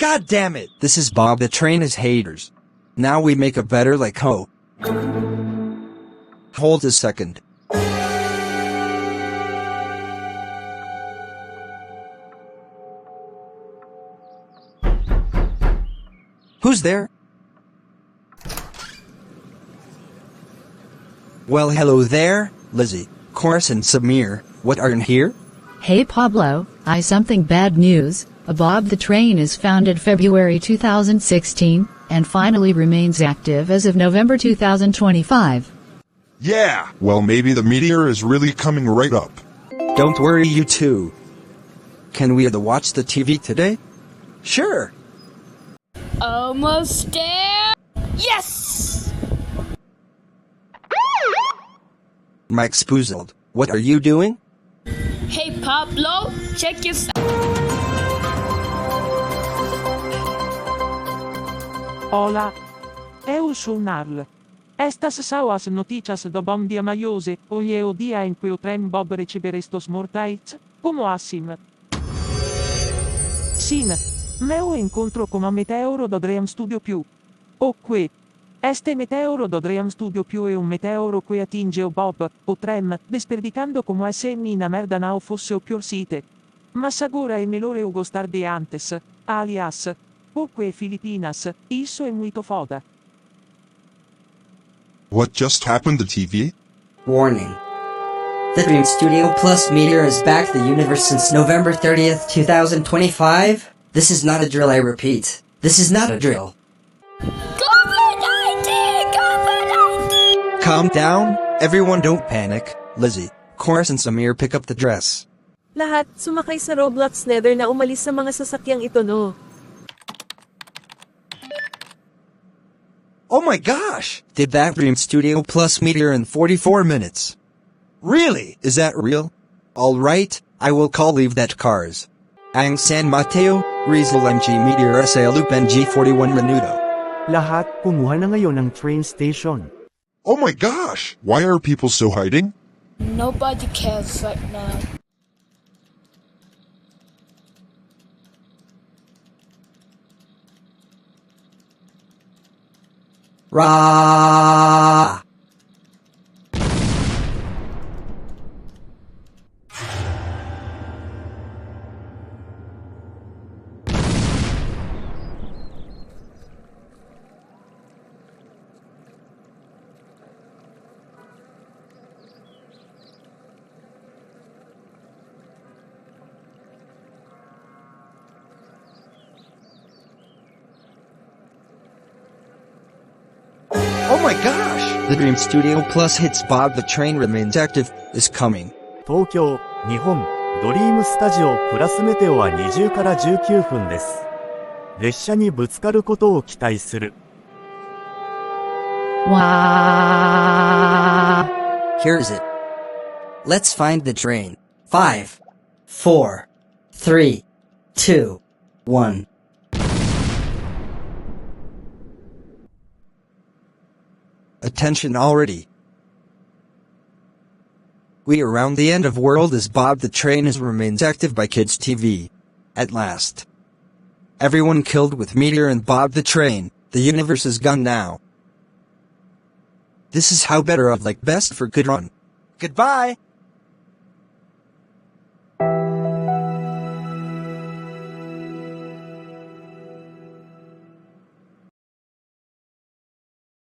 God damn it! This is Bob the Train is haters. Now we make a better like ho. Hold a second. Who's there? Well, hello there, Lizzie, Chorus and Samir. What aren't here? Hey Pablo, something bad news. Bob the Train is founded February 2016 and finally remains active as of November 2025. Yeah, well maybe the meteor is really coming right up. Don't worry, you two. Can we watch the TV today? Sure. Almost there. Yes! Mike's puzzled. What are you doing? Hey Pablo, check this out. Hola. Eu sou Narl. Estas são as notícias do bom dia maiose, hoje é o dia em que o trem Bob receberá estes mortais, como assim? Sim, meu encontro com o meteoro do Dream Studio Più. O que? Este meteoro do Dream Studio Più è un meteoro que attinge o Bob, o trem, desperdicando como se na merda não fosse o pior site. Mas agora é melhor eu gostar de antes, alias, porque Filipinas, isso é muito foda. What just happened to TV? Warning. The Dream Studio Plus meteor is back to the universe since November 30th, 2025. This is not a drill, I repeat. This is not a drill. Calm down, everyone don't panic. Lizzie, Chorus and Samir pick up the dress. Lahat sumakay sa Roblox Nether na umalis sa mga sasakyang ito no. Oh my gosh! Did that Dream Studio Plus meteor in 44 minutes. Really? Is that real? Alright, I will call leave that cars. Ang San Mateo, Rizal MG Meteor SA Loop NG41 Menudo. Lahat kumuha na ngayon ng train station. Oh my gosh! Why are people so hiding? Nobody cares right now. Rah! Oh my gosh! The Dream Studio Plus hits Bob the Train remains active is coming. 東京、日本、ドリームスタジオプラスメテオは20から19分です。列車にぶつかることを期待する。Wow. Here's it. Let's find the train. 5, 4, 3, 2, 1. Attention already. We around the end of world as Bob the Train is remains active by Kids TV. At last. Everyone killed with Meteor and Bob the Train, the universe is gone now. This is how better of like best for good run. Goodbye!